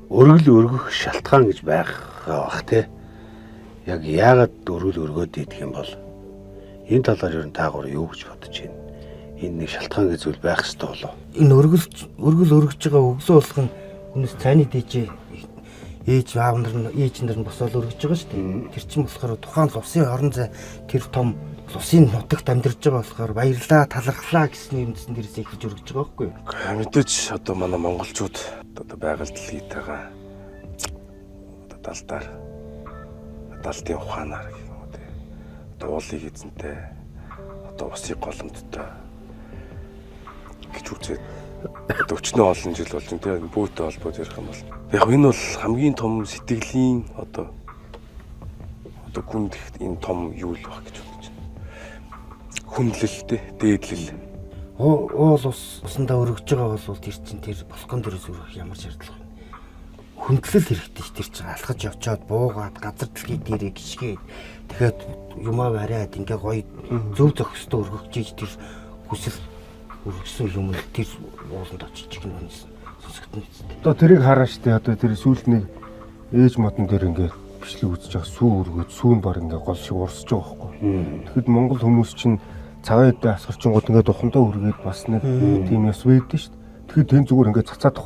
өргөл өргөх шалтгаан гэж байгаа бах те. Яг яагаад өргөл өргөөд идэх юм бол энэ талаар ер нь таагаар юу гэж бодож байна? Энэ нэг шалтгаан гэж зүйл байх ёстой болоо. Энэ өргөл өргөж байгаа өглөө болох нь хүнээс цайны дээжээ ээж аав нар нь ээж нар нь босоод өргөж байгаа шүү дээ. Тэр чинь болохоор тухайн улсын орон зай тэр том улсын нутагт амьдарч байгаа болохоор баярлаа талархлаа гэсэн юмсан дээрээс ихж өргөж байгаа байхгүй юу? Мэдээж одоо манай монголчууд одоо байгаль дэлхийтэйгээ одоо далдаар далдын ухаанаар гэх юм уу те. Одоо уулыг эзэнтэй одоо усыг голомттой гэж үзээд одоо өчнөө олон жил болж энэ бөөтэй холбоод ярих юм бол яг энэ бол хамгийн том сэтгэлийн одоо хүнд энэ том юу л баг гэж бодож байна. Хүндлэлтэй дээдлэл. Уул усандаа өргөж байгаа бол тэр чинь тэр балкон дээрээс өргөх ямар шаардлага вэ? Хүндлэл хэрэгтэй ш тэр чинь алхаж явчаад буугаад газар дэлхий дээрээ гიშгээд тэгэхэд юмаа бариад ингээ гоё зөв зохистой өргөх чиж тэр хүсэл өргөсөн юм л тэр ууланд очиж гин сонсогдно. Одоо тэрийг хараа штэ одоо тэр сүүлд нэг ээж модон дээр ингээ бичлэг үзэж байгаа сүү өргөд сүүн бар ингээ гол шиг урсж байгаа байхгүй. Тэгэхэд монгол хүмүүс чинь цагаан эдээ асгарчингууд ингээ духандаа өргөөд бас нэг тийм яс байдаг штэ. Тэгэхээр тэн зүгээр ингээ цацаад